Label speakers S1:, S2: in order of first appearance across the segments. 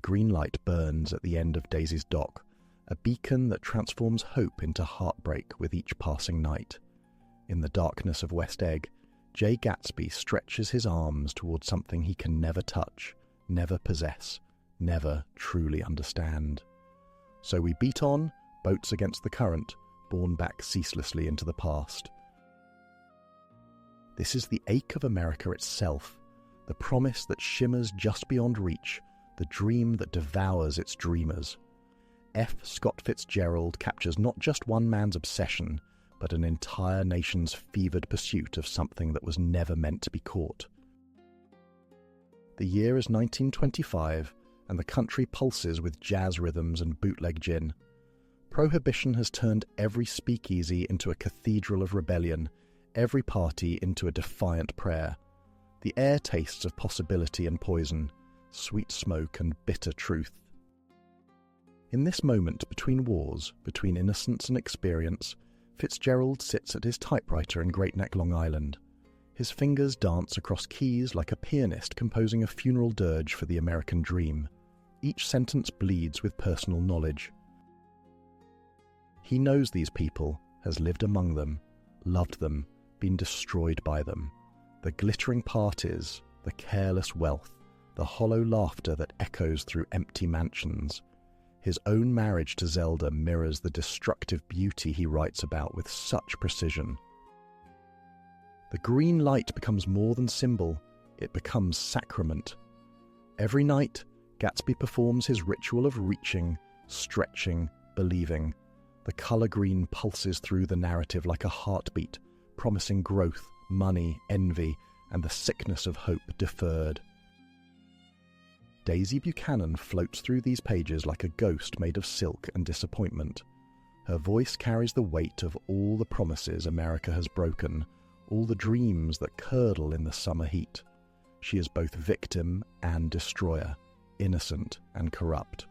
S1: green light burns at the end of Daisy's dock, a beacon that transforms hope into heartbreak with each passing night. In the darkness of West Egg, Jay Gatsby stretches his arms towards something he can never touch, never possess, never truly understand. So we beat on, boats against the current, borne back ceaselessly into the past. This is the ache of America itself, the promise that shimmers just beyond reach, the dream that devours its dreamers. F. Scott Fitzgerald captures not just one man's obsession, but an entire nation's fevered pursuit of something that was never meant to be caught. The year is 1925, and the country pulses with jazz rhythms and bootleg gin. Prohibition has turned every speakeasy into a cathedral of rebellion, every party into a defiant prayer. The air tastes of possibility and poison, sweet smoke and bitter truth. In this moment between wars, between innocence and experience, Fitzgerald sits at his typewriter in Great Neck, Long Island. His fingers dance across keys like a pianist composing a funeral dirge for the American dream. Each sentence bleeds with personal knowledge. He knows these people, has lived among them, loved them, been destroyed by them. The glittering parties, the careless wealth, the hollow laughter that echoes through empty mansions. His own marriage to Zelda mirrors the destructive beauty he writes about with such precision. The green light becomes more than symbol, it becomes sacrament. Every night, Gatsby performs his ritual of reaching, stretching, believing. The colour green pulses through the narrative like a heartbeat, promising growth, money, envy, and the sickness of hope deferred. Daisy Buchanan floats through these pages like a ghost made of silk and disappointment. Her voice carries the weight of all the promises America has broken, all the dreams that curdle in the summer heat. She is both victim and destroyer, innocent and corrupt.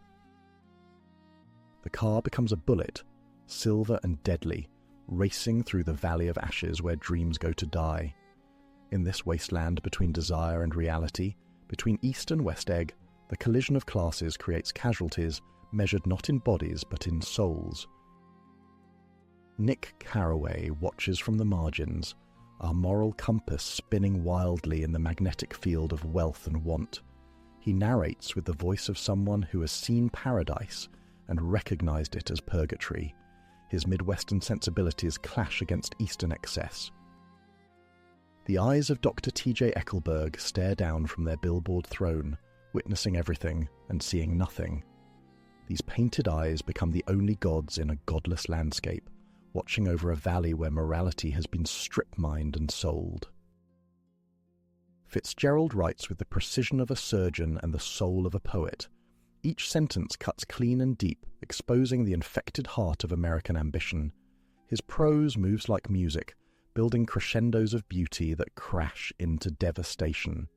S1: The car becomes a bullet, silver and deadly, racing through the valley of ashes where dreams go to die. In this wasteland between desire and reality, between East and West Egg, the collision of classes creates casualties measured not in bodies but in souls. Nick Carraway watches from the margins, our moral compass spinning wildly in the magnetic field of wealth and want. He narrates with the voice of someone who has seen paradise and recognized it as purgatory. His Midwestern sensibilities clash against Eastern excess. The eyes of Doctor T.J. Eckleburg stare down from their billboard throne, witnessing everything and seeing nothing. These painted eyes become the only gods in a godless landscape, watching over a valley where morality has been strip-mined and sold. Fitzgerald writes with the precision of a surgeon and the soul of a poet. Each sentence cuts clean and deep, exposing the infected heart of American ambition. His prose moves like music, building crescendos of beauty that crash into devastation.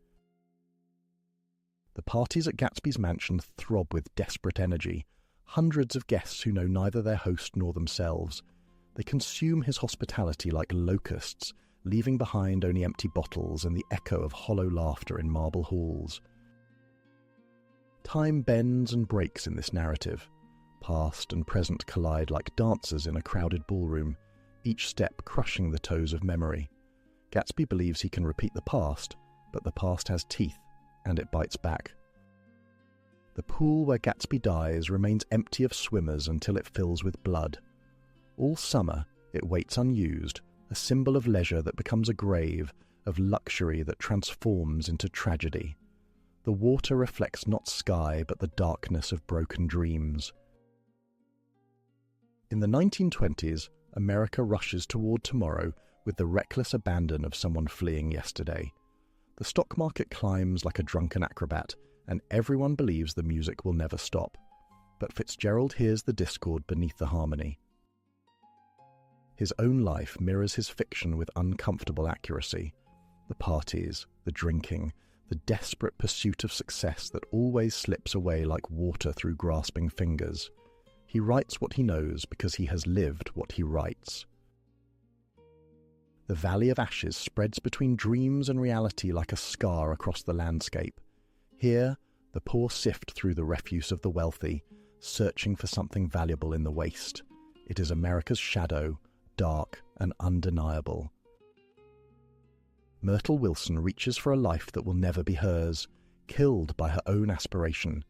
S1: The parties at Gatsby's mansion throb with desperate energy, hundreds of guests who know neither their host nor themselves. They consume his hospitality like locusts, leaving behind only empty bottles and the echo of hollow laughter in marble halls. Time bends and breaks in this narrative. Past and present collide like dancers in a crowded ballroom, each step crushing the toes of memory. Gatsby believes he can repeat the past, but the past has teeth, and it bites back. The pool where Gatsby dies remains empty of swimmers until it fills with blood. All summer, it waits unused, a symbol of leisure that becomes a grave, of luxury that transforms into tragedy. The water reflects not sky, but the darkness of broken dreams. In the 1920s, America rushes toward tomorrow with the reckless abandon of someone fleeing yesterday. The stock market climbs like a drunken acrobat, and everyone believes the music will never stop. But Fitzgerald hears the discord beneath the harmony. His own life mirrors his fiction with uncomfortable accuracy. The parties, the drinking, the desperate pursuit of success that always slips away like water through grasping fingers. He writes what he knows because he has lived what he writes. The Valley of Ashes spreads between dreams and reality like a scar across the landscape. Here, The poor sift through the refuse of the wealthy, searching for something valuable in the waste. It is America's shadow, dark and undeniable. Myrtle Wilson reaches for a life that will never be hers, killed by her own aspiration.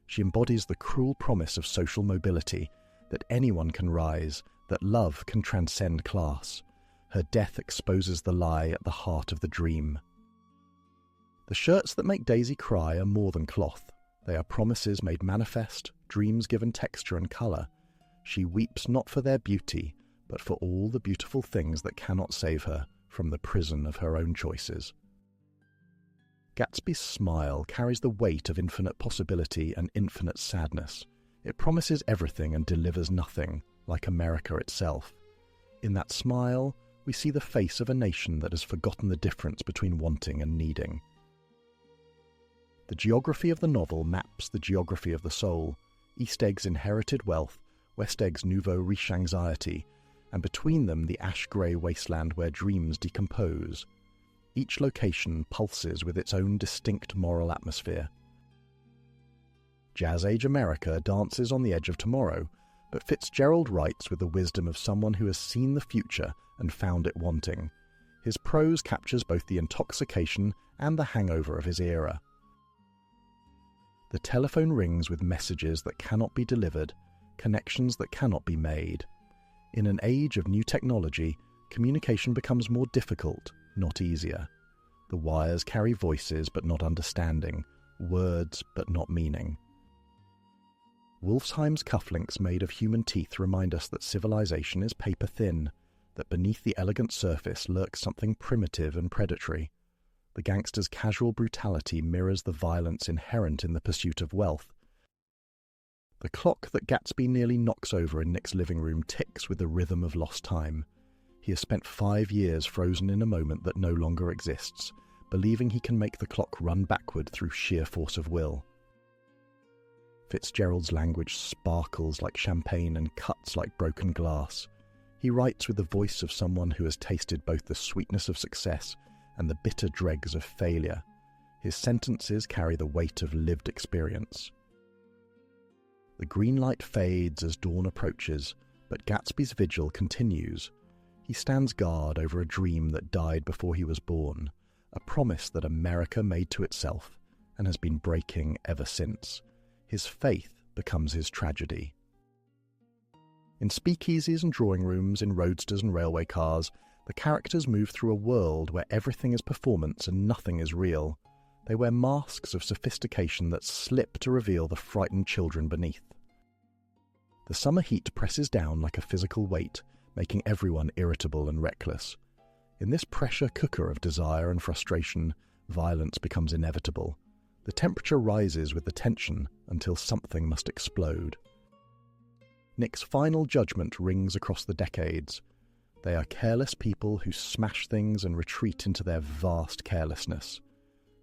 S1: She embodies the cruel promise of social mobility, that anyone can rise, that love can transcend class. Her death exposes the lie at the heart of the dream. The shirts that make Daisy cry are more than cloth. They are promises made manifest, dreams given texture and colour. She weeps not for their beauty, but for all the beautiful things that cannot save her from the prison of her own choices. Gatsby's smile carries the weight of infinite possibility and infinite sadness. It promises everything and delivers nothing, like America itself. In that smile, we see the face of a nation that has forgotten the difference between wanting and needing. The geography of the novel maps the geography of the soul, East Egg's inherited wealth, West Egg's nouveau riche anxiety, and between them the ash-grey wasteland where dreams decompose. Each location pulses with its own distinct moral atmosphere. Jazz Age America dances on the edge of tomorrow, but Fitzgerald writes with the wisdom of someone who has seen the future and found it wanting. His prose captures both the intoxication and the hangover of his era. The telephone rings with messages that cannot be delivered, connections that cannot be made. In an age of new technology, communication becomes more difficult, not easier. The wires carry voices but not understanding, words but not meaning. Wolfsheim's cufflinks made of human teeth remind us that civilization is paper-thin, that beneath the elegant surface lurks something primitive and predatory. The gangster's casual brutality mirrors the violence inherent in the pursuit of wealth. The clock that Gatsby nearly knocks over in Nick's living room ticks with the rhythm of lost time. He has spent 5 years frozen in a moment that no longer exists, believing he can make the clock run backward through sheer force of will. Fitzgerald's language sparkles like champagne and cuts like broken glass. He writes with the voice of someone who has tasted both the sweetness of success and the bitter dregs of failure. His sentences carry the weight of lived experience. The green light fades as dawn approaches, but Gatsby's vigil continues. He stands guard over a dream that died before he was born, a promise that America made to itself and has been breaking ever since. His faith becomes his tragedy. In speakeasies and drawing rooms, in roadsters and railway cars, the characters move through a world where everything is performance and nothing is real. They wear masks of sophistication that slip to reveal the frightened children beneath. The summer heat presses down like a physical weight, making everyone irritable and reckless. In this pressure cooker of desire and frustration, violence becomes inevitable. The temperature rises with the tension until something must explode. Nick's final judgment rings across the decades. They are careless people who smash things and retreat into their vast carelessness.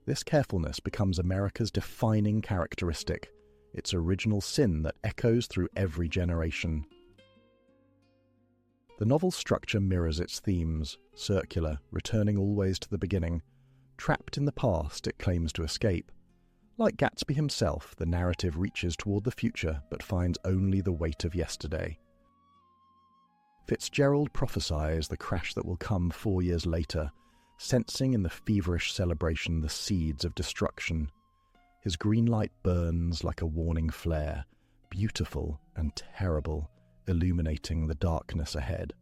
S1: This carefulness becomes America's defining characteristic, its original sin that echoes through every generation. The novel's structure mirrors its themes, circular, returning always to the beginning. Trapped in the past, it claims to escape. Like Gatsby himself, the narrative reaches toward the future but finds only the weight of yesterday. Fitzgerald prophesies the crash that will come 4 years later, sensing in the feverish celebration the seeds of destruction. His green light burns like a warning flare, beautiful and terrible, illuminating the darkness ahead.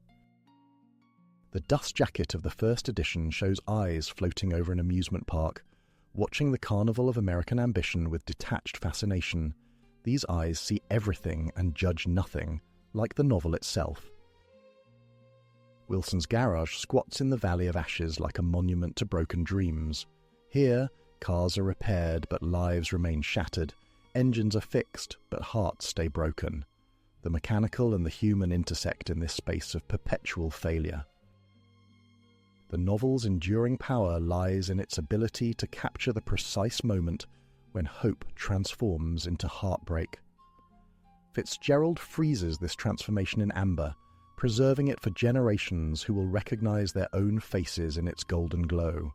S1: The dust jacket of the first edition shows eyes floating over an amusement park, watching the carnival of American ambition with detached fascination. These eyes see everything and judge nothing, like the novel itself. Wilson's garage squats in the Valley of Ashes like a monument to broken dreams. Here, cars are repaired but lives remain shattered, engines are fixed but hearts stay broken. The mechanical and the human intersect in this space of perpetual failure. The novel's enduring power lies in its ability to capture the precise moment when hope transforms into heartbreak. Fitzgerald freezes this transformation in amber, preserving it for generations who will recognize their own faces in its golden glow.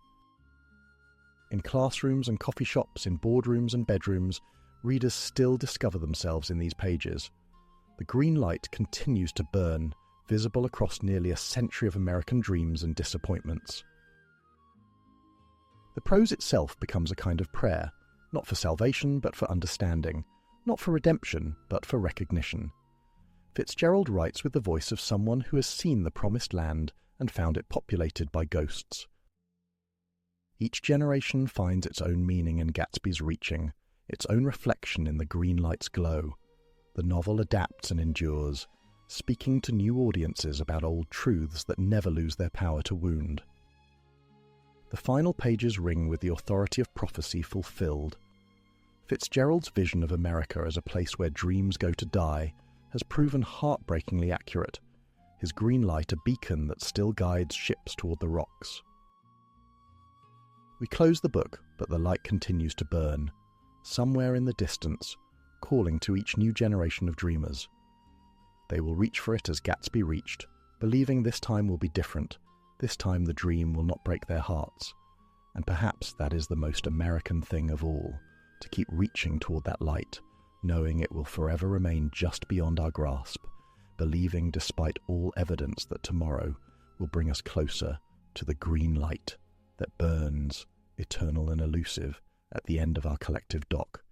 S1: In classrooms and coffee shops, in boardrooms and bedrooms, readers still discover themselves in these pages. The green light continues to burn, visible across nearly a century of American dreams and disappointments. The prose itself becomes a kind of prayer, not for salvation but for understanding, not for redemption but for recognition. Fitzgerald writes with the voice of someone who has seen the promised land and found it populated by ghosts. Each generation finds its own meaning in Gatsby's reaching, its own reflection in the green light's glow. The novel adapts and endures, speaking to new audiences about old truths that never lose their power to wound. The final pages ring with the authority of prophecy fulfilled. Fitzgerald's vision of America as a place where dreams go to die has proven heartbreakingly accurate, his green light a beacon that still guides ships toward the rocks. We close the book, but the light continues to burn, somewhere in the distance, calling to each new generation of dreamers. They will reach for it as Gatsby reached, believing this time will be different. This time the dream will not break their hearts. And perhaps that is the most American thing of all, to keep reaching toward that light, knowing it will forever remain just beyond our grasp, believing despite all evidence that tomorrow will bring us closer to the green light that burns, eternal and elusive, at the end of our collective dock.